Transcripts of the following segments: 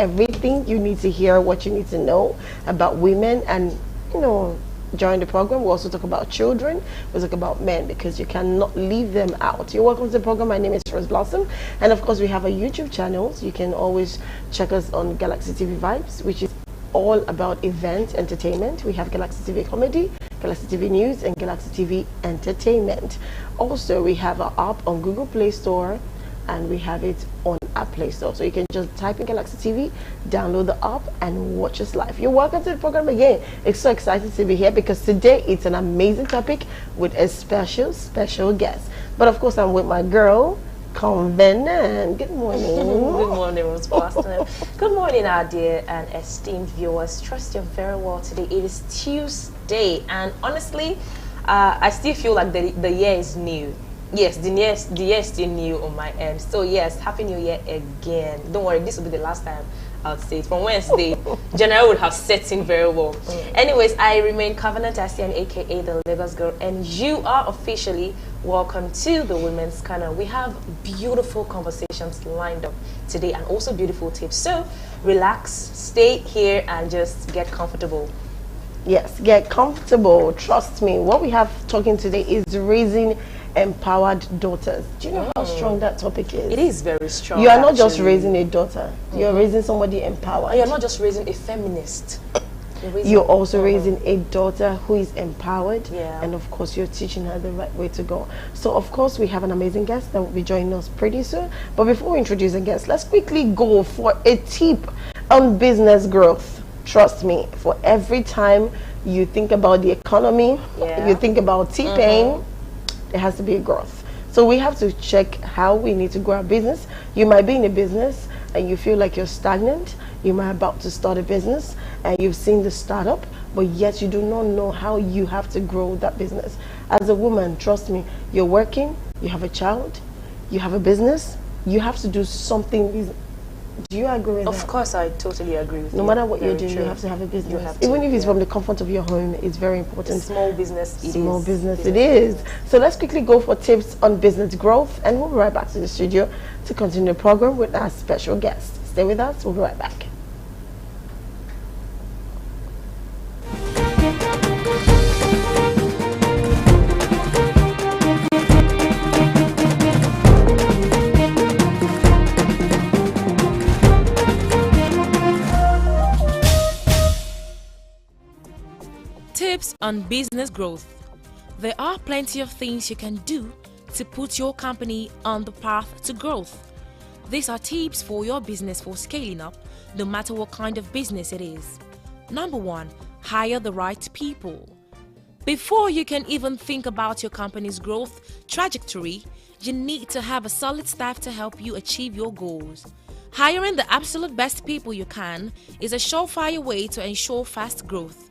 everything you need to hear, what you need to know about women. And during the program, we also talk about children, we talk about men, because you cannot leave them out. You're welcome to the program. My name is Rose Blossom, and of course we have a YouTube channel. So you can always check us on Galaxy TV Vibes, which is all about event entertainment. We have Galaxy TV Comedy, Galaxy TV News, and Galaxy TV Entertainment. Also, we have an app on Google Play Store, and we have it on App Play Store. So you can just type in Galaxy TV, download the app, and watch us live. You're welcome to the program again. It's so exciting to be here because today it's an amazing topic with a special guest. But of course, I'm with my girl, Convenan. Good morning. Good morning, Rose Blossom. Good morning, our dear and esteemed viewers. Trust you're very well today. It is Tuesday, and honestly, I still feel like the year is new. Yes, the year is still new on my end. So yes, Happy New Year again. Don't worry, this will be the last time I'll say it. From Wednesday, January would have set in very well. Anyways, I remain Covenant Asian, aka the Lagos Girl, and you are officially welcome to the Women's Corner. We have beautiful conversations lined up today and also beautiful tips. So relax, stay here, and just get comfortable. Yes, get comfortable. Trust me. What we have talking today is raising empowered daughters. Do you know how strong that topic is? It is very strong. You are not just raising a daughter. You're raising somebody empowered. And you're not just raising a feminist. You're also raising a daughter who is empowered. Yeah. And of course, you're teaching her the right way to go. So of course, we have an amazing guest that will be joining us pretty soon. But before we introduce the guest, let's quickly go for a tip on business growth. Trust me, for every time you think about the economy, you think about T-Pain, there has to be a growth. So we have to check how we need to grow our business. You might be in a business and you feel like you're stagnant. You might be about to start a business and you've seen the startup, but yet you do not know how you have to grow that business. As a woman, trust me, you're working, you have a child, you have a business, you have to do something. Do you agree with that? Of course, I totally agree with you. No matter what you're doing, you have to have a business. Even if it's from the comfort of your home, it's very important. Small business, Small business, it is. So let's quickly go for tips on business growth, and we'll be right back to the studio to continue the program with our special guest. Stay with us, we'll be right back. Tips on business growth. There are plenty of things you can do to put your company on the path to growth. These are tips for your business for scaling up, no matter what kind of business it is. Number 1, hire the right people. Before you can even think about your company's growth trajectory, you need to have a solid staff to help you achieve your goals. Hiring the absolute best people you can is a surefire way to ensure fast growth.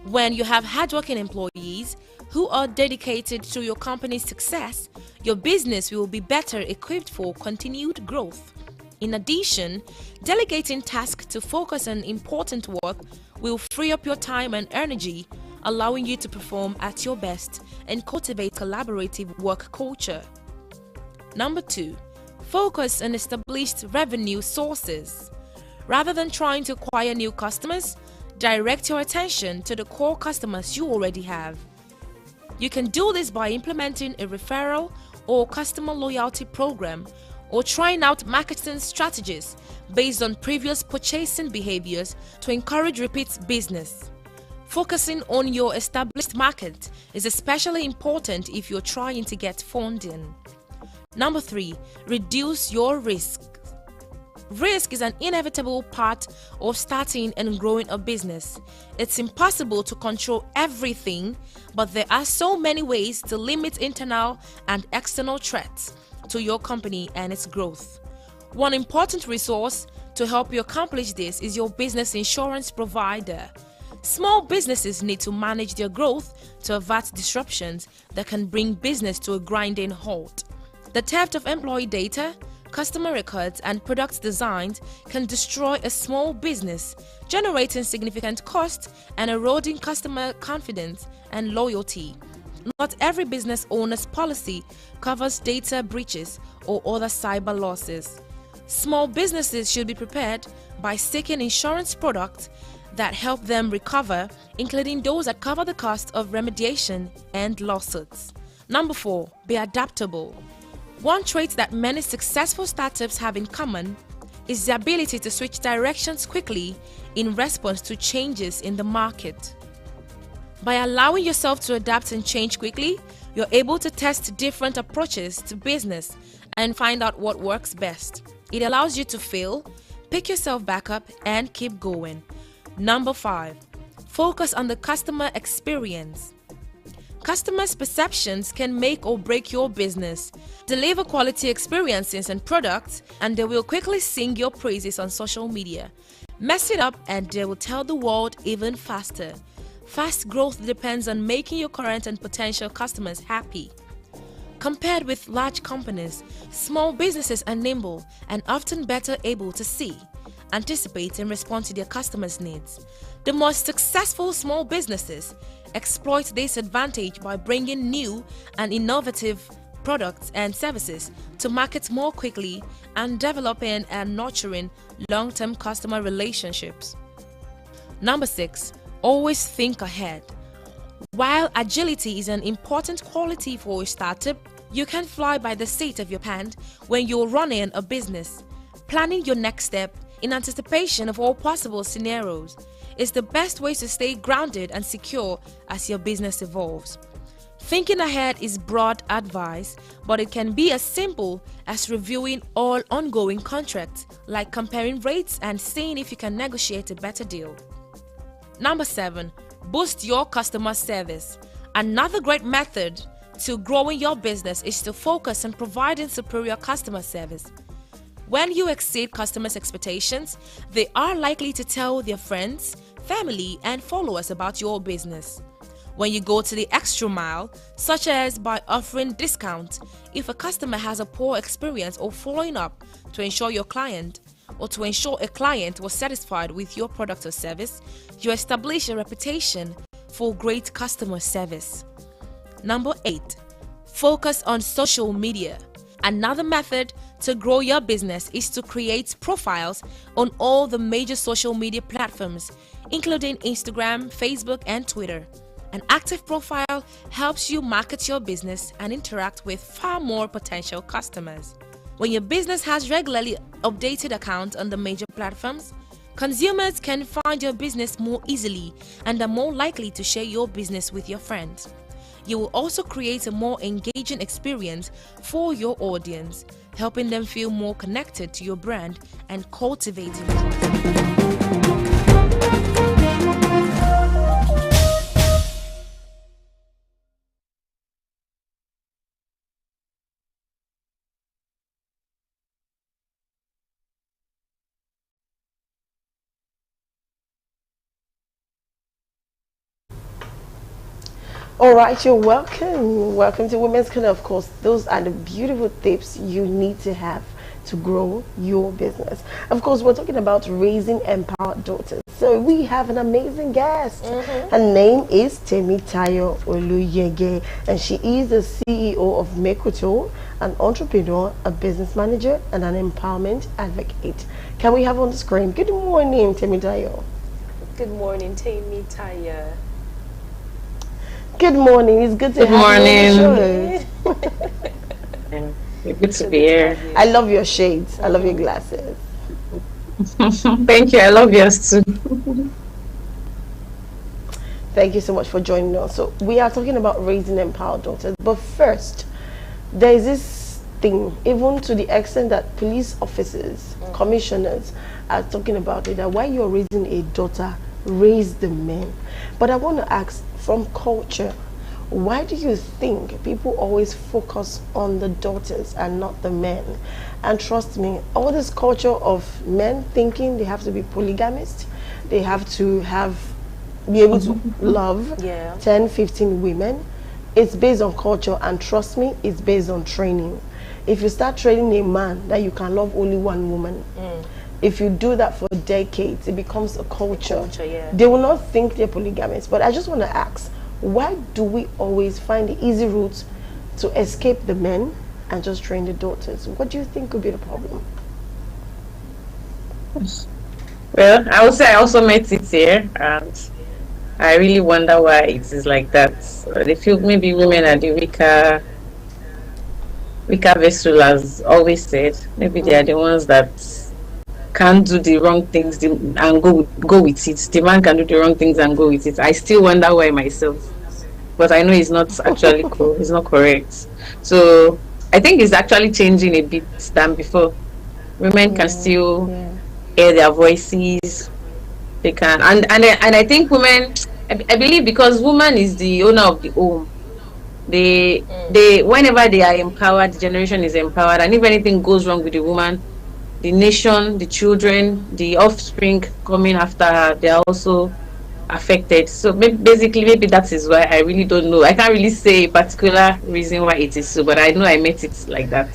When you have hardworking employees who are dedicated to your company's success, your business will be better equipped for continued growth. In addition, delegating tasks to focus on important work will free up your time and energy, allowing you to perform at your best and cultivate collaborative work culture. Number 2, focus on established revenue sources. Rather than trying to acquire new customers, direct your attention to the core customers you already have. You can do this by implementing a referral or customer loyalty program, or trying out marketing strategies based on previous purchasing behaviors to encourage repeat business. Focusing on your established market is especially important if you're trying to get funding. Number 3, reduce your risk. Risk is an inevitable part of starting and growing a business. It's impossible to control everything, but there are so many ways to limit internal and external threats to your company and its growth. One important resource to help you accomplish this is your business insurance provider. Small businesses need to manage their growth to avert disruptions that can bring business to a grinding halt. The theft of employee data, customer records, and product designs can destroy a small business, generating significant cost and eroding customer confidence and loyalty. Not every business owner's policy covers data breaches or other cyber losses. Small businesses should be prepared by seeking insurance products that help them recover, including those that cover the cost of remediation and lawsuits. Number 4, be adaptable. One trait that many successful startups have in common is the ability to switch directions quickly in response to changes in the market. By allowing yourself to adapt and change quickly, you're able to test different approaches to business and find out what works best. It allows you to fail, pick yourself back up, and keep going. Number 5, focus on the customer experience. Customers' perceptions can make or break your business. Deliver quality experiences and products, and they will quickly sing your praises on social media. Mess it up, and they will tell the world even faster. Fast growth depends on making your current and potential customers happy. Compared with large companies, small businesses are nimble and often better able to see, anticipate, and respond to their customers' needs. The most successful small businesses exploit this advantage by bringing new and innovative products and services to market more quickly and developing and nurturing long-term customer relationships. Number 6, always think ahead. While agility is an important quality for a startup, you can fly by the seat of your pants when you're running a business. Planning your next step in anticipation of all possible scenarios is the best way to stay grounded and secure as your business evolves. Thinking ahead is broad advice, but it can be as simple as reviewing all ongoing contracts, like comparing rates and seeing if you can negotiate a better deal. Number 7, boost your customer service. Another great method to growing your business is to focus on providing superior customer service. When you exceed customers' expectations, they are likely to tell their friends, family, and followers about your business. When you go to the extra mile, such as by offering discounts if a customer has a poor experience, or following up to ensure a client was satisfied with your product or service, you establish a reputation for great customer service. Number 8, focus on social media. Another method to grow your business is to create profiles on all the major social media platforms, including Instagram, Facebook, and Twitter. An active profile helps you market your business and interact with far more potential customers. When your business has regularly updated accounts on the major platforms, consumers can find your business more easily and are more likely to share your business with your friends. You will also create a more engaging experience for your audience, helping them feel more connected to your brand and cultivating trust. All right, you're welcome. Welcome to Women's Corner. Of course, those are the beautiful tips you need to have to grow your business. Of course, we're talking about raising empowered daughters. So we have an amazing guest. Her name is Temitayo Oluyege, and she is the CEO of Mekoto, an entrepreneur, a business manager, and an empowerment advocate. Can we have on the screen? Good morning, Temitayo. Good morning, Temitayo. Good morning. It's good to have you on the show. Good to be here. I love your shades. I love your glasses. Thank you. I love yours too. Thank you so much for joining us. So we are talking about raising empowered daughters. But first, there is this thing, even to the extent that police officers, commissioners are talking about it, that while you're raising a daughter, raise the men. But I want to ask, from culture, why do you think people always focus on the daughters and not the men? And trust me, all this culture of men thinking they have to be polygamist, they have to be able to love 10, 15 women, it's based on culture, and trust me, it's based on training. If you start training a man that you can love only one woman, if you do that for decades, it becomes a culture. They will not think they're polygamous. But I just want to ask, why do we always find the easy route to escape the men and just train the daughters? What do you think could be the problem? Well, I would say I also met it here, and I really wonder why it is like that. They feel maybe women are the weaker vessel, as always said. Maybe they are the ones that can't do the wrong things and go with it. The man can do the wrong things and go with it. I still wonder why myself, but I know it's not actually cool. It's not correct. So I think it's actually changing a bit than before. Women can still Yeah. hear their voices. They can, and I think women. I believe because woman is the owner of the home. They whenever they are empowered, the generation is empowered, and if anything goes wrong with the woman, the nation, the children, the offspring coming after her, they are also affected. So basically, maybe that is why. I really don't know. I can't really say a particular reason why it is so, but I know I met it like that.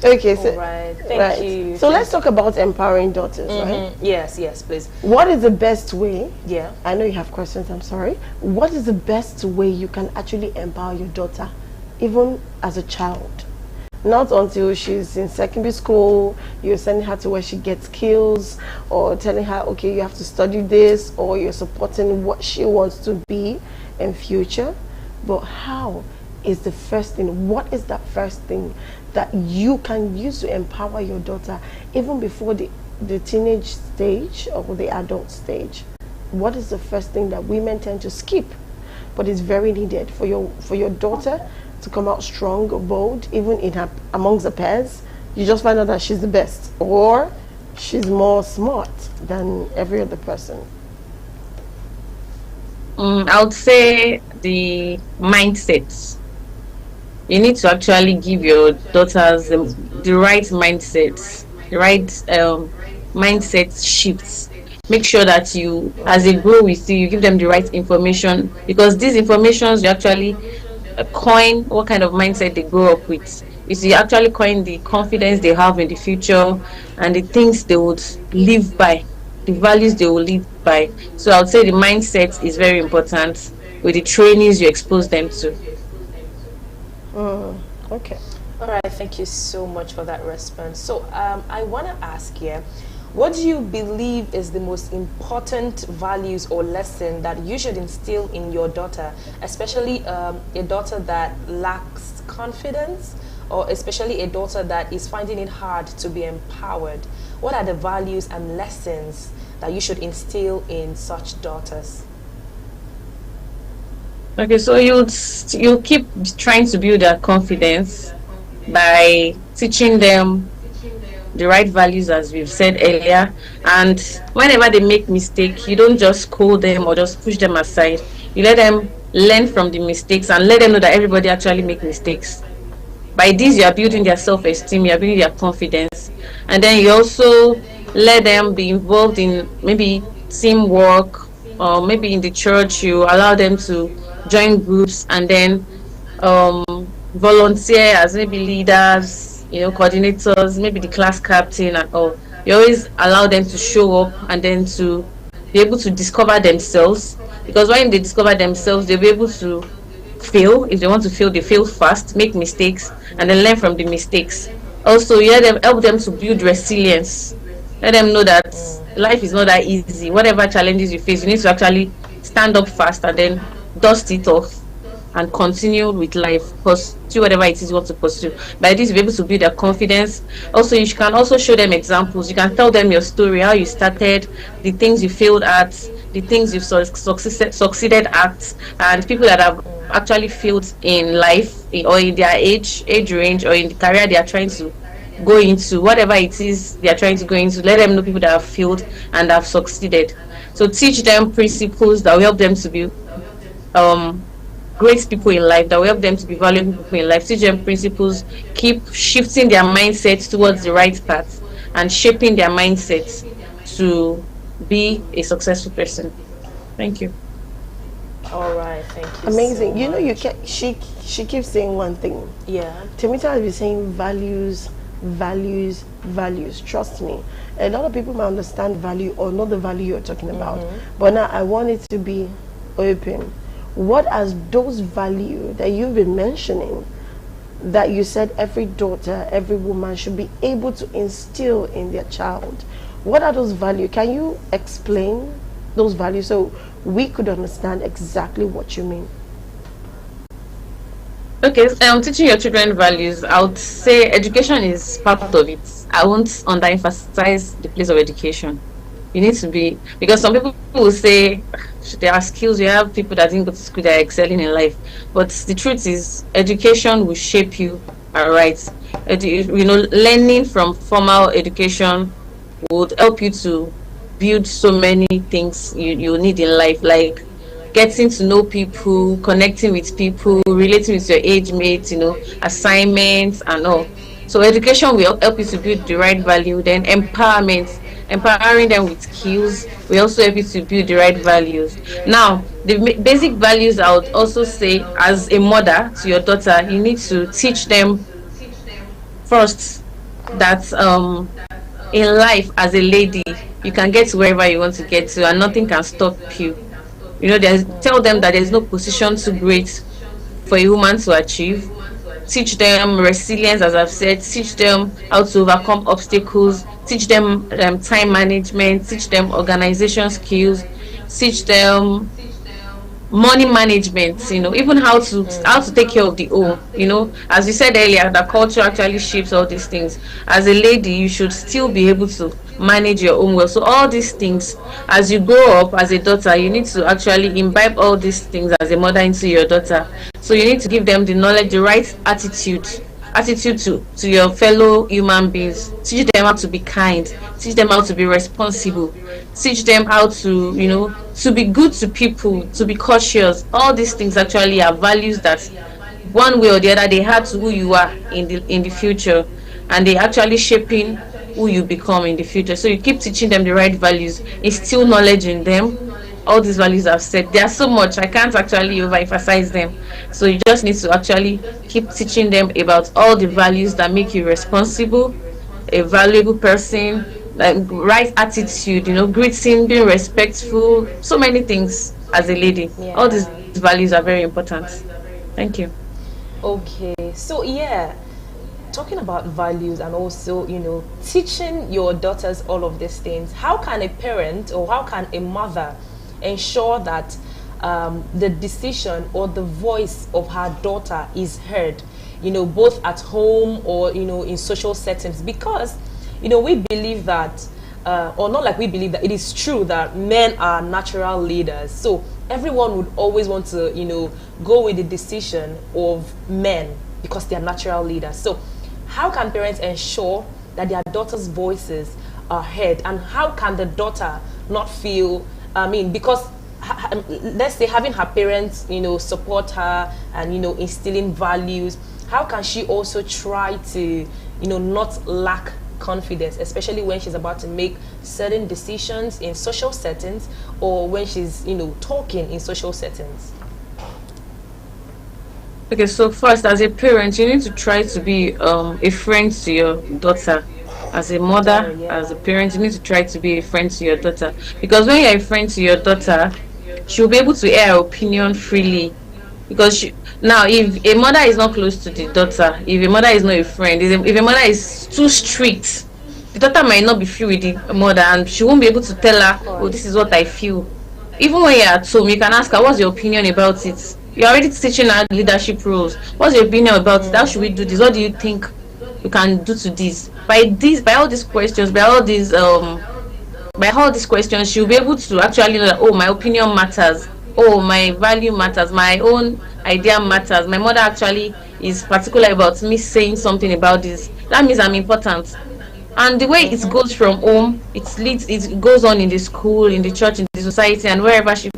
Okay, so All right. Thank you. So let's talk about empowering daughters, right? Yes, yes, please. What is the best way? Yeah. I know you have questions, I'm sorry. What is the best way you can actually empower your daughter, even as a child? Not until she's in secondary school, you're sending her to where she gets skills, or telling her, okay, you have to study this, or you're supporting what she wants to be in future. But how is the first thing, what is that first thing that you can use to empower your daughter even before the teenage stage or the adult stage? What is the first thing that women tend to skip but is very needed for your daughter to come out strong, bold, even in her amongst the peers? You just find out that she's the best, or she's more smart than every other person. I would say the mindset. You need to actually give your daughters the right mindsets, the right mindset shifts. Make sure that you, as they grow with you, you give them the right information, because these informations you actually coin what kind of mindset they grow up with. You actually coin the confidence they have in the future and the things they would live by, the values they will live by. So I would say the mindset is very important with the trainings you expose them to. Okay. All right. Thank you so much for that response. So, I want to ask you, what do you believe is the most important values or lesson that you should instill in your daughter, especially a daughter that lacks confidence, or especially a daughter that is finding it hard to be empowered? What are the values and lessons that you should instill in such daughters? Okay, so you keep trying to build their confidence by teaching them the right values, as we've said earlier. And whenever they make mistake, you don't just scold them or just push them aside. You let them learn from the mistakes and let them know that everybody actually make mistakes. By this, you are building their self-esteem, you are building their confidence, and then you also let them be involved in maybe teamwork, or maybe in the church you allow them to join groups and then um, volunteer as maybe leaders, coordinators, maybe the class captain and all. You always allow them to show up and then to be able to discover themselves, because when they discover themselves, they'll be able to fail. If they want to fail, they fail fast, make mistakes, and then learn from the mistakes. Also, you help them to build resilience. Let them know that life is not that easy. Whatever challenges you face, you need to actually stand up fast and then dust it off and continue with life, pursue whatever it is you want to pursue. By this, you'll be able to build their confidence. Also, you can also show them examples. You can tell them your story, how you started, the things you failed at, the things you've succeeded at, and people that have actually failed in life, or in their age range, or in the career they are trying to go into, whatever it is they are trying to go into. Let them know people that have failed and have succeeded. So teach them principles that will help them to be great people in life, that will help them to be valuable people in life. Teach them principles, keep shifting their mindset towards the right path and shaping their mindset to be a successful person. Thank you. All right, thank you. Amazing. So You know, much. she keeps saying one thing. Yeah. Temita has been saying values, values, values. Trust me. A lot of people might understand value or not the value you're talking about. But now I want it to be open. What are those values that you've been mentioning that you said every daughter, every woman should be able to instill in their child. What are those values? Can you explain those values so we could understand exactly what you mean? Okay, teaching your children values, I would say education is part of it. I won't underemphasize the place of education. You need to be, because some people will say there are skills, you have people that didn't go to school, they're excelling in life. But the truth is, education will shape you, all right? Learning from formal education would help you to build so many things you need in life, like getting to know people, connecting with people, relating with your age mates, assignments and all. So education will help you to build the right value. Then empowering them with skills will also help you to build the right values. Now, the basic values, I would also say, as a mother to your daughter, you need to teach them first that in life, as a lady, you can get to wherever you want to get to, and nothing can stop you. Tell them that there's no position too great for a woman to achieve. Teach them resilience, as I've said. Teach them how to overcome obstacles. Teach them time management. Teach them organization skills. Teach them money management, even how to take care of the home. As you said earlier, that culture actually shapes all these things. As a lady, you should still be able to manage your own well. So all these things, as you grow up as a daughter, you need to actually imbibe all these things as a mother into your daughter. So you need to give them the knowledge, the right attitude to your fellow human beings. Teach them how to be kind. Teach them how to be responsible. Teach them how to to be good to people, to be cautious. All these things actually are values that one way or the other they add to who you are in the future, and they actually shaping who you become in the future. So you keep teaching them the right values, instill knowledge in them. All these values I've said, there are so much, I can't actually overemphasize them. So you just need to actually keep teaching them about all the values that make you responsible, a valuable person, like right attitude, greeting, being respectful, so many things as a lady. Yeah. All these values are very important. Thank you. Okay, so talking about values and also teaching your daughters all of these things, how can a parent or how can a mother ensure that the decision or the voice of her daughter is heard, both at home or in social settings? Because we believe that or not like we believe that, it is true that men are natural leaders, so everyone would always want to go with the decision of men because they are natural leaders. So how can parents ensure that their daughters' voices are heard, and how can the daughter not feel, because let's say having her parents support her and instilling values, how can she also try to not lack confidence, especially when she's about to make certain decisions in social settings or when she's talking in social settings? Okay, so first, as a parent, you need to try to be a friend to your daughter. As a mother, as a parent, you need to try to be a friend to your daughter, because when you're a friend to your daughter, she'll be able to air her opinion freely. Because now, if a mother is not close to the daughter, if a mother is not a friend, if a mother is too strict, the daughter might not be free with the mother, and she won't be able to tell her, oh, this is what I feel. Even when you're at home, you can ask her, what's your opinion about it? You're already teaching her leadership roles. What's your opinion about it? How should we do this? What do you think you can do to this? By all these questions, by all these questions, she'll be able to actually know that, oh, my opinion matters. Oh, my value matters. My own idea matters. My mother actually is particular about me saying something about this. That means I'm important. And the way it goes from home, it goes on in the school, in the church, in the society, and wherever she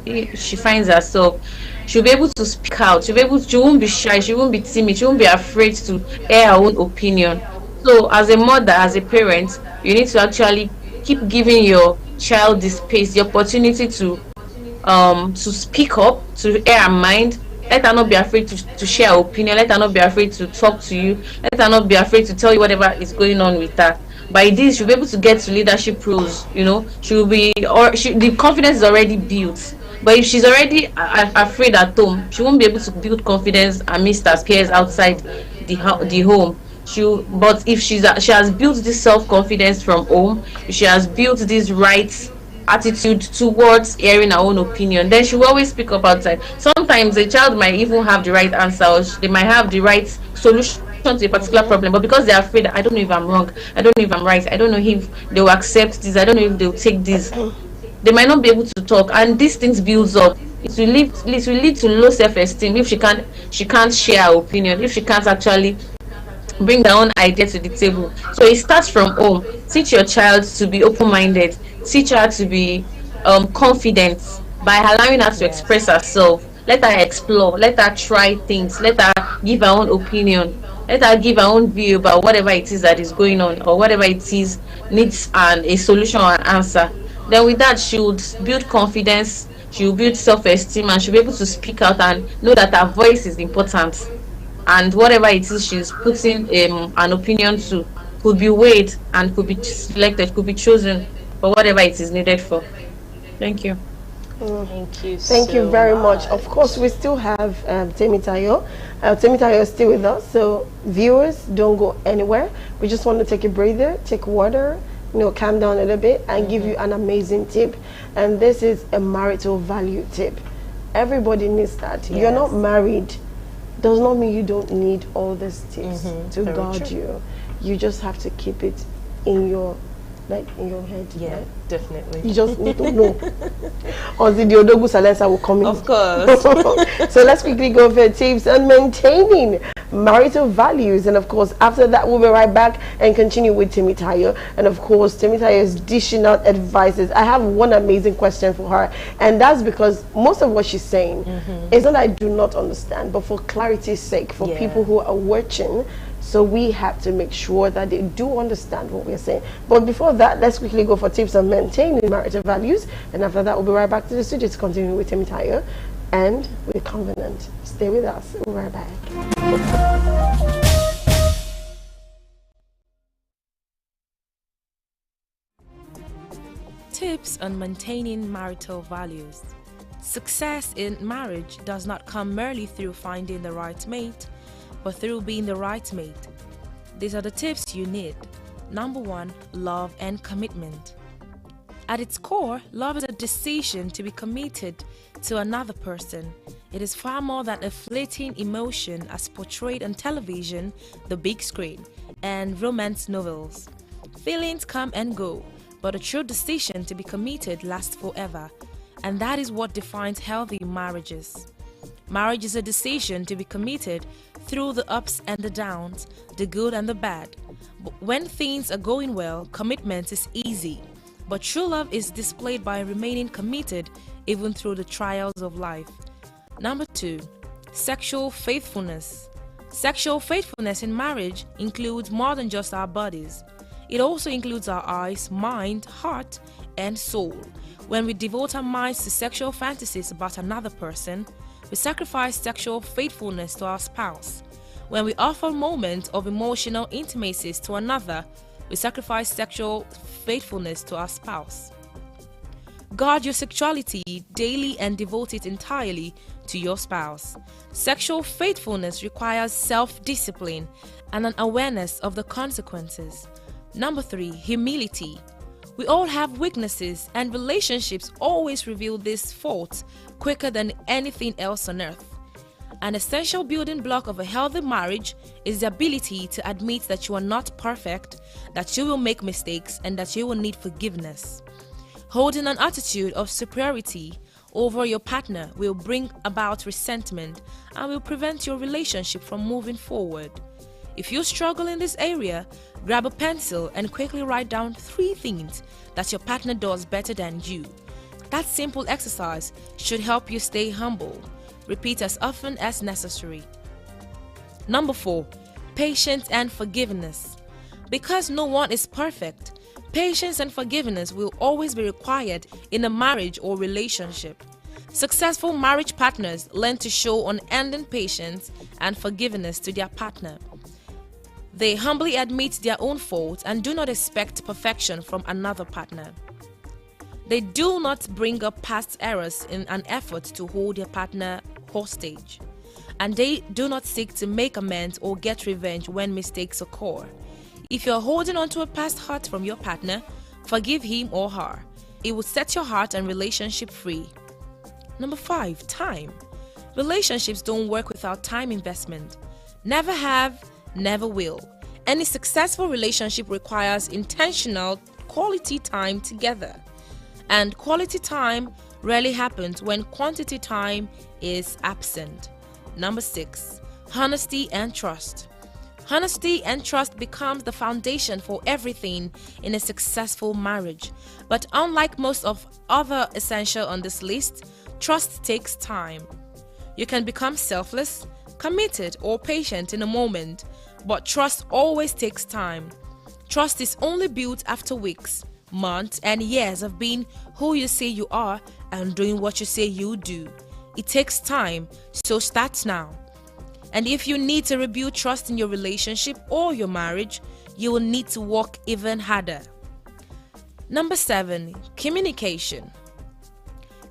finds herself. She'll be able to speak out. She won't be shy. She won't be timid. She won't be afraid to air her own opinion. So as a mother, as a parent, you need to actually keep giving your child the space, the opportunity to speak up, to air her mind. Let her not be afraid to share her opinion. Let her not be afraid to talk to you. Let her not be afraid to tell you whatever is going on with her. By this, she'll be able to get to leadership roles. The confidence is already built. But if she's already afraid at home, she won't be able to build confidence amidst her peers outside the home. But if she has built this self-confidence from home, if she has built this right attitude towards hearing her own opinion, then she will always speak up outside. Sometimes a child might even have the right answer, or they might have the right solution to a particular problem, but because they're afraid, I don't know if I'm wrong, I don't know if I'm right, I don't know if they will accept this, I don't know if they'll take this, they might not be able to talk, and these things builds up. It will lead to low self-esteem if she can't share her opinion, if she can't actually bring their own idea to the table. So it starts from home. Teach your child to be open-minded. Teach her to be confident by allowing her to express herself. Let her explore. Let her try things. Let her give her own opinion. Let her give her own view about whatever it is that is going on, or whatever it is needs a solution or an answer. Then with that, she would build confidence. She will build self-esteem, and she'll be able to speak out and know that her voice is important, and whatever it is she's putting an opinion to could be weighed and could be selected, could be chosen for whatever it is needed for. Thank you. Thank you. Thank you very much. Of course, we still have Temitayo. Temitayo is still with us. So viewers, don't go anywhere. We just want to take a breather, take water, calm down a little bit, and give you an amazing tip. And this is a marital value tip. Everybody needs that. Yes. You're not married does not mean you don't need all these tips to Very guard true. you. You just have to keep it in your head. Yeah, right? definitely. You just need to know. Or the Odogu Salensa will come in. Of course. So let's quickly go over tips on maintaining marital values. And of course, after that, we'll be right back and continue with Temitayo. And of course, Temitayo is dishing out advices. I have one amazing question for her. And that's because most of what she's saying is not I do not understand, but for clarity's sake, for people who are watching, so we have to make sure that they do understand what we're saying. But before that, let's quickly go for tips on maintaining marital values. And after that, we'll be right back to the studio to continue with Temitayo and with Covenant. Stay with us. We'll be right back. Tips on maintaining marital values. Success in marriage does not come merely through finding the right mate, but through being the right mate. These are the tips you need. Number 1, love and commitment. At its core, love is a decision to be committed to another person. It is far more than a fleeting emotion as portrayed on television, the big screen, and romance novels. Feelings come and go, but a true decision to be committed lasts forever, and that is what defines healthy marriages. Marriage is a decision to be committed through the ups and the downs, the good and the bad. But when things are going well, commitment is easy. But true love is displayed by remaining committed even through the trials of life. Number 2, sexual faithfulness. Sexual faithfulness in marriage includes more than just our bodies. It also includes our eyes, mind, heart, and soul. When we devote our minds to sexual fantasies about another person, we sacrifice sexual faithfulness to our spouse. When we offer moments of emotional intimacies to another, we sacrifice sexual faithfulness to our spouse. Guard your sexuality daily and devote it entirely to your spouse. Sexual faithfulness requires self-discipline and an awareness of the consequences. Number 3, humility. We all have weaknesses, and relationships always reveal these faults quicker than anything else on earth. An essential building block of a healthy marriage is the ability to admit that you are not perfect, that you will make mistakes, and that you will need forgiveness. Holding an attitude of superiority over your partner will bring about resentment and will prevent your relationship from moving forward. If you struggle in this area, grab a pencil and quickly write down 3 things that your partner does better than you. That simple exercise should help you stay humble. Repeat as often as necessary. Number 4, patience and forgiveness. Because no one is perfect, patience and forgiveness will always be required in a marriage or relationship. Successful marriage partners learn to show unending patience and forgiveness to their partner. They humbly admit their own faults and do not expect perfection from another partner. They do not bring up past errors in an effort to hold their partner hostage. And they do not seek to make amends or get revenge when mistakes occur. If you're holding on to a past hurt from your partner, forgive him or her. It will set your heart and relationship free. Number 5, time. Relationships don't work without time investment. Never have, never will. Any successful relationship requires intentional quality time together. And quality time rarely happens when quantity time is absent. Number 6, honesty and trust. Honesty and trust becomes the foundation for everything in a successful marriage. But unlike most of other essential on this list, trust takes time. You can become selfless, committed, or patient in a moment, but trust always takes time. Trust is only built after weeks, months, and years of being who you say you are and doing what you say you do. It takes time, so start now. And if you need to rebuild trust in your relationship or your marriage, you will need to work even harder. Number 7, communication.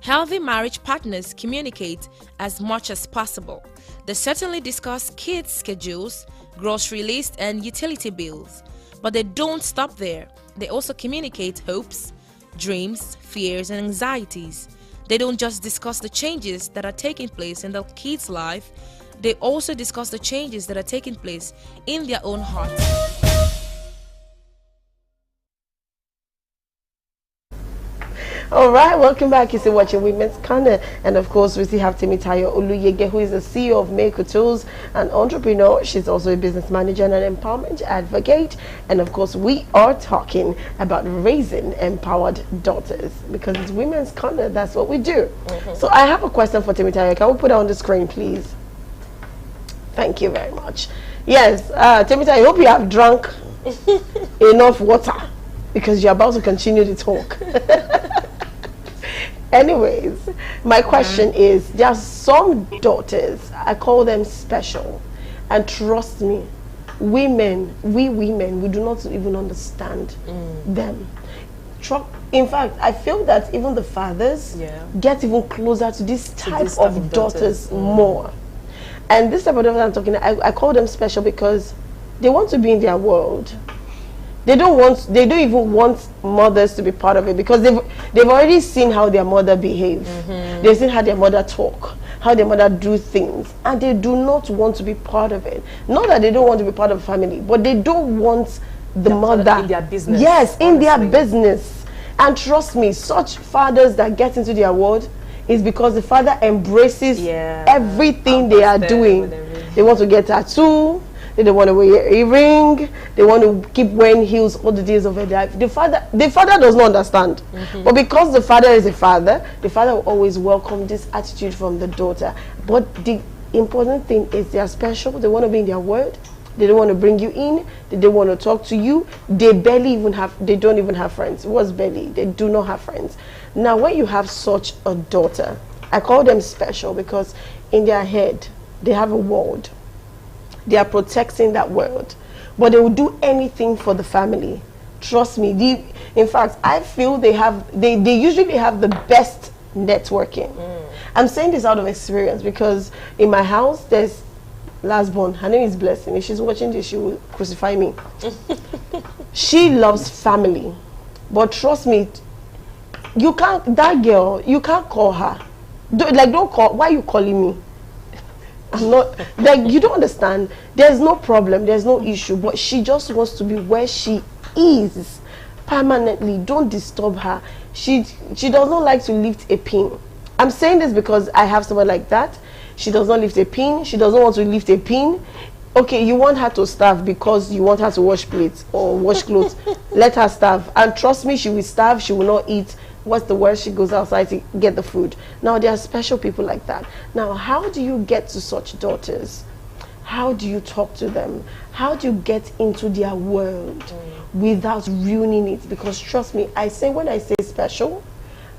Healthy marriage partners communicate as much as possible. They certainly discuss kids' schedules, grocery lists, and utility bills. But they don't stop there. They also communicate hopes, dreams, fears, and anxieties. They don't just discuss the changes that are taking place in the kids' life, they also discuss the changes that are taking place in their own hearts. All right, welcome back. You see watching Women's Corner, and of course we still have Temitayo Oluyege, who is the CEO of Meko Tools, an entrepreneur. She's also a business manager and an empowerment advocate. And of course we are talking about raising empowered daughters, because it's Women's Corner. That's what we do. So I have a question for Temitayo. Can we put it on the screen, please? Thank you very much. Yes, Temitayo, I hope you have drunk enough water, because you're about to continue the talk. Anyways, my question is, there are some daughters, I call them special, and trust me, we women, we do not even understand them. In fact, I feel that even the fathers get even closer to this type of daughters more. And this type of daughters I'm talking, I call them special because they want to be in their world. They don't even want mothers to be part of it, because they've already seen how their mother behaves. They've seen how their mother talk, how their mother do things, and they do not want to be part of it. Not that they don't want to be part of the family, but they don't want the mother in their business. Yes, in their business. And trust me, such fathers that get into their world is because the father embraces everything they are doing. They want to get tattoo. They want to wear a ring. They want to keep wearing heels all the days of their life. The father does not understand. But because the father is a father, the father will always welcome this attitude from the daughter. But the important thing is they are special. They want to be in their word. They don't want to bring you in. They don't want to talk to you. They don't even have friends. What's barely? They do not have friends. Now, when you have such a daughter, I call them special because in their head, they have a world. They are protecting that world, but they will do anything for the family. Trust me. In fact, I feel they usually have the best networking. I'm saying this out of experience because in my house, there's last born. Her name is Blessing. If she's watching this, she will crucify me. She loves family, but trust me, you can't call her. Don't call. Why are you calling me? I'm not, like, you don't understand. There's no problem, there's no issue, but she just wants to be where she is permanently. Don't disturb her. She does not like to lift a pin. I'm saying this because I have someone like that. She does not lift a pin. She doesn't want to lift a pin. Okay, you want her to starve because you want her to wash plates or wash clothes. Let her starve, and trust me, she will starve. She will not eat. What's the worst? She goes outside to get the food. Now, there are special people like that. Now, how do you get to such daughters? How do you talk to them? How do you get into their world without ruining it? Because trust me, when I say special,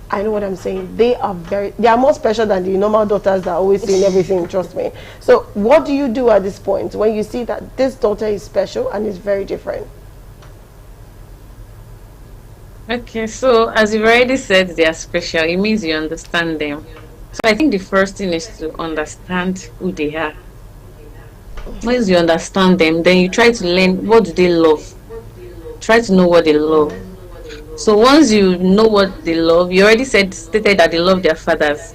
I know what I'm saying. They are more special than the normal daughters that are always saying everything, trust me. So what do you do at this point when you see that this daughter is special and is very different? Okay, so as you've already said, they are special. It means you understand them. So I think the first thing is to understand who they are. Once you understand them, then you try to learn what do they love. Try to know what they love. So once you know what they love, you already stated that they love their fathers.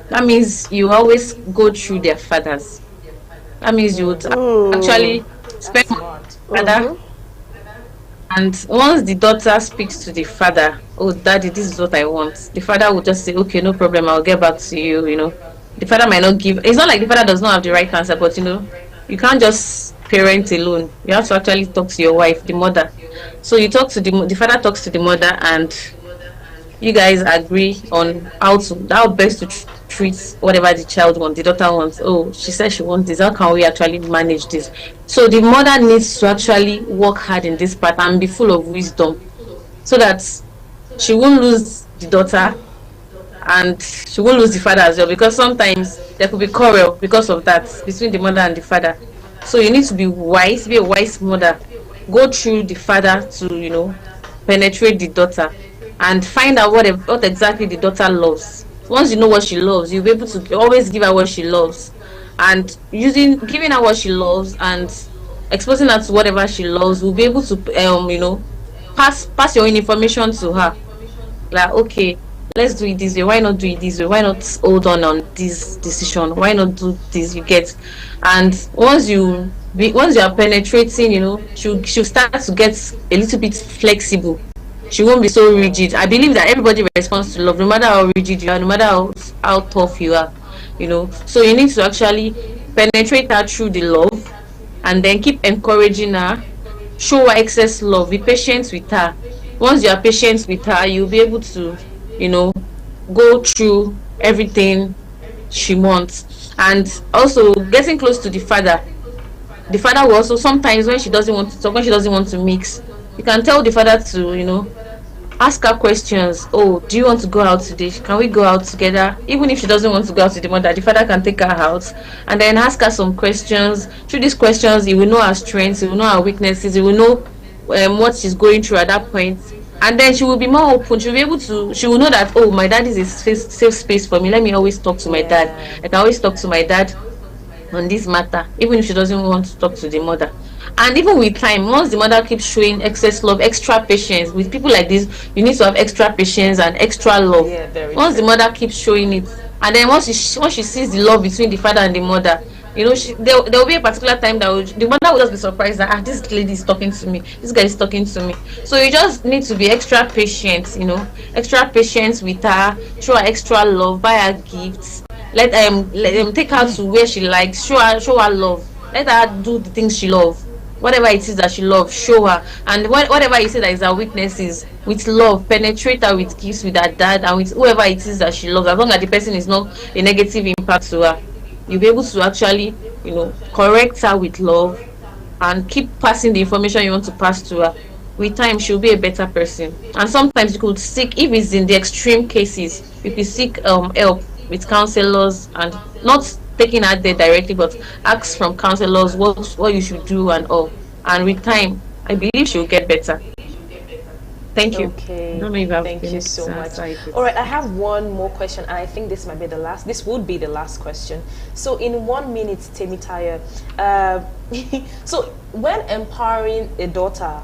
That means you always go through their fathers. That means you would Mm. actually spend That's time smart. with the father. And once the daughter speaks to the father, oh, daddy, this is what I want, the father will just say, okay, no problem, I'll get back to you. The father might not give, it's not like the father does not have the right answer, but you can't just parent alone. You have to actually talk to your wife, the mother. So you talk to the father talks to the mother, and you guys agree on how best to treat whatever the child wants, the daughter wants. Oh, she said she wants this. How can we actually manage this? So the mother needs to actually work hard in this part and be full of wisdom, so that she won't lose the daughter and she won't lose the father as well. Because sometimes there could be quarrel because of that between the mother and the father. So you need to be wise, be a wise mother. Go through the father to penetrate the daughter and find out what exactly the daughter loves. Once you know what she loves, you'll be able to always give her what she loves. And giving her what she loves and exposing her to whatever she loves will be able to pass your own information to her. Like, okay, let's do it this way. Why not do it this way? Why not hold on this decision? Why not do this? You get, and once you are penetrating, she'll start to get a little bit flexible. She won't be so rigid. I believe that everybody responds to love, no matter how rigid you are, no matter how tough you are. So you need to actually penetrate her through the love, and then keep encouraging her, show her excess love, be patient with her. Once you are patient with her, you'll be able to go through everything she wants. And also getting close to the father will also, sometimes when she doesn't want to talk, when she doesn't want to mix, you can tell the father to ask her questions. Oh, do you want to go out today? Can we go out together? Even if she doesn't want to go out with the mother, the father can take her out and then ask her some questions. Through these questions, he will know her strengths, he will know her weaknesses, he will know what she's going through at that point. And then she will be more open. She will know that, oh, my dad is a safe space for me. Let me always talk to my dad. Yeah. I can always talk to my dad on this matter, even if she doesn't want to talk to the mother. And even with time, once the mother keeps showing excess love, extra patience with people like this, you need to have extra patience and extra love. Yeah, very Once the true. mother keeps showing it, and then once she sees the love between the father and the mother, there will be a particular time that the mother will just be surprised that this lady is talking to me, this guy is talking to me. So you just need to be extra patient, extra patience with her, show her extra love, buy her gifts, let them take her to where she likes, show her love, let her do the things she loves. Whatever it is that she loves, show her. And whatever you say that is her weaknesses, with love, penetrate her with gifts, with her dad and with whoever it is that she loves. As long as the person is not a negative impact to her, you'll be able to actually correct her with love and keep passing the information you want to pass to her. With time, she'll be a better person. And sometimes you could seek, if it's in the extreme cases, you could seek help with counselors, and not taking her there directly, but ask from counselors what you should do and all. And with time, I believe she'll get better. Thank you. I Okay, don't know if I've thank been you able so to much. answer it. All right, I have one more question, and I think this might be the last. This would be the last question. So, in 1 minute, Temitaya, so when empowering a daughter,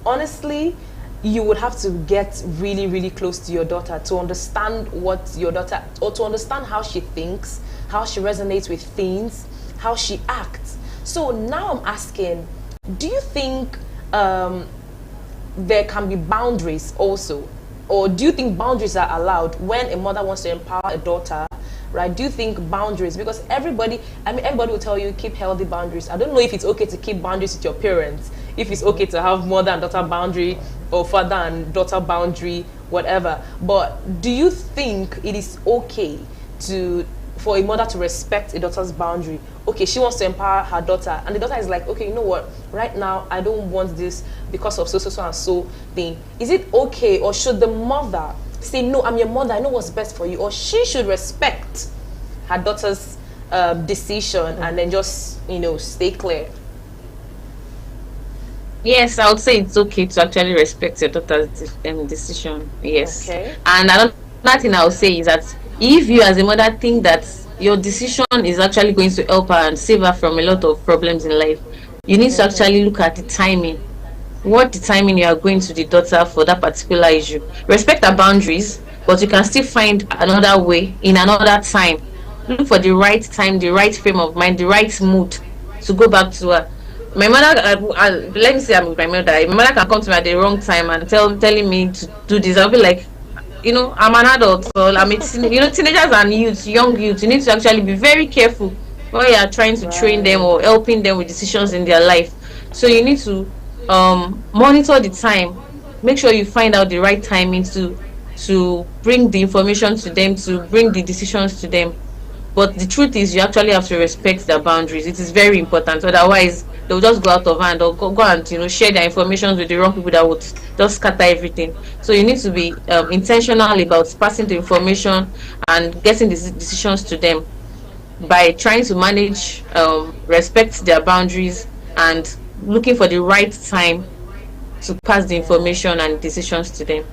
honestly, you would have to get really, really close to your daughter to understand what your daughter, or to understand how she thinks, how she resonates with things, how she acts. So now I'm asking, do you think there can be boundaries also, or do you think boundaries are allowed when a mother wants to empower a daughter, right? Do you think boundaries, because everybody will tell you keep healthy boundaries. I don't know if it's okay to keep boundaries with your parents, if it's okay to have mother and daughter boundary or father and daughter boundary, whatever, but do you think it is okay for a mother to respect a daughter's boundary? Okay, she wants to empower her daughter, and the daughter is like, okay, you know what, right now I don't want this because of so and so thing. Is it okay, or should the mother say, no, I'm your mother, I know what's best for you, or she should respect her daughter's decision and then just stay clear? Yes, I would say it's okay to actually respect your daughter's decision. Yes. Okay. And another thing I would say is that if you as a mother think that your decision is actually going to help her and save her from a lot of problems in life, you need to actually look at the timing. What the timing you are going to the daughter for that particular issue. Respect her boundaries, but you can still find another way in another time. Look for the right time, the right frame of mind, the right mood to go back to her. My mother, let me say I'm with my mother. My mother can come to me at the wrong time and telling me to do this. I'll be like, I'm an adult, so I'm a teenagers and youth, young youth. You need to actually be very careful when you are trying to train them or helping them with decisions in their life. So you need to monitor the time. Make sure you find out the right timing to bring the information to them, to bring the decisions to them. But the truth is, you actually have to respect their boundaries. It is very important. Otherwise, they'll just go out of hand or go and share their information with the wrong people that would just scatter everything. So you need to be intentional about passing the information and getting the decisions to them by trying to manage, respect their boundaries, and looking for the right time to pass the information and decisions to them.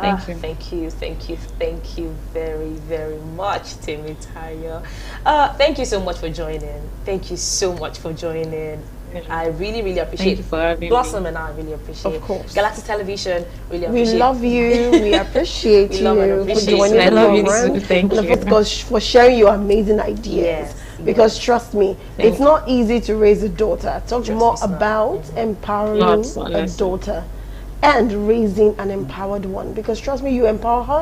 Thank you. Thank you very, very much, Temitayo. Thank you so much for joining. Thank you so much for joining. I really, really appreciate Thank you for having Blossom me. And I really appreciate Of course. Galaxy Television, really appreciate. We love you. We appreciate We love and you appreciate for joining you. the I love you program. too. Thank and you. of course, for sharing your amazing ideas. Yes, Because trust me, it's not easy to raise a daughter. Talk Trust more me, it's not. about empowering Lots, a honestly. daughter and raising an empowered one. Because trust me, you empower her,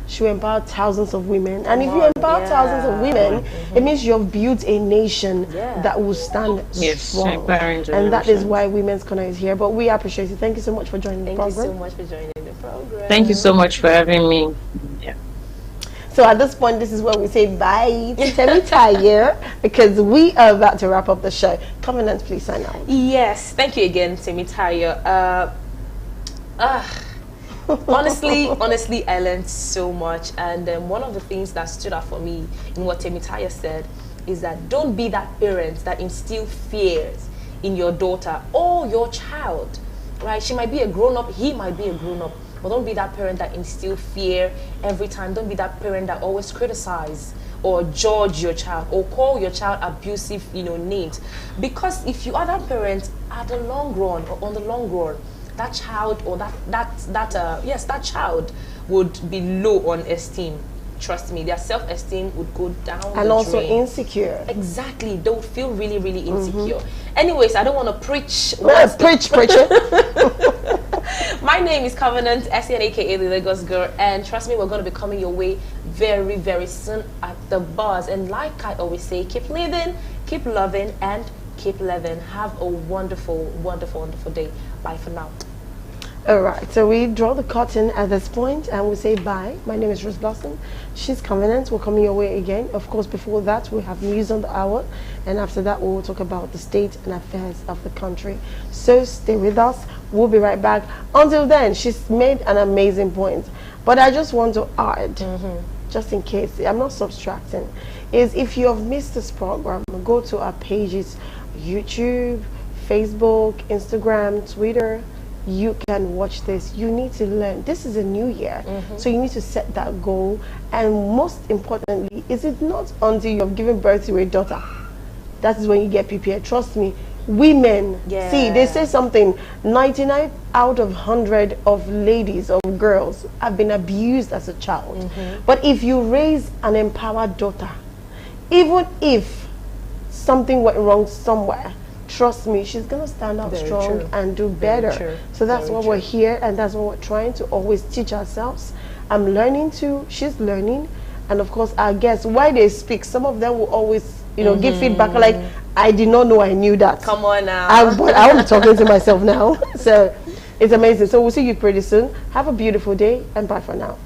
she will empower thousands of women. And if you empower thousands of women, it means you have built a nation that will stand strong. empowering And that is generations. why Women's Corner is here. But we appreciate you. Thank you so much for joining the Thank you program. so much for joining the program. Thank you so much for having me. Yeah. So at this point, this is where we say bye to Temitayo because we are about to wrap up the show. Covenant, please sign out. Yes, thank you again, Temitayo. Honestly, I learned so much, and one of the things that stood out for me in what Temitayo said is that don't be that parent that instill fears in your daughter or your child, right? She might be a grown-up, he might be a grown-up, but don't be that parent that instill fear every time. Don't be that parent that always criticize or judge your child or call your child abusive, names. Because if you are that parent, at the long run or on the long run, that child or that child would be low on esteem. Trust me, their self-esteem would go down And the also drain. insecure. Exactly, they would feel really, really insecure. Anyways, I don't want to preach. Preacher. My name is Covenant, SN aka the Lagos Girl, and trust me, we're going to be coming your way very, very soon at the buzz. And like I always say, keep living, keep loving, and keep living. Have a wonderful, wonderful, wonderful day. Bye for now. All right, so we draw the curtain at this point and we say bye. My name is Rose Blossom. She's Covenant. We're coming your way again. Of course, before that, we have news on the hour. And after that, we will talk about the state and affairs of the country. So stay with us. We'll be right back. Until then, she's made an amazing point. But I just want to add, just in case, I'm not subtracting, is if you have missed this program, go to our pages, YouTube, Facebook, Instagram, Twitter. You can watch this. You need to learn. This is a new year, so you need to set that goal. And most importantly, is it not until you have given birth to a daughter that is when you get prepared? Trust me, women, see, they say something, 99 out of 100 of ladies, of girls, have been abused as a child. But if you raise an empowered daughter, even if something went wrong somewhere, trust me, she's going to stand out strong and do better. So that's why we're here, and that's what we're trying to always teach ourselves. I'm learning too, she's learning, and of course our guests, while they speak, some of them will always, give feedback like, I did not know I knew that. Come on now. But I will be talking to myself now. So it's amazing. So we'll see you pretty soon. Have a beautiful day, and bye for now.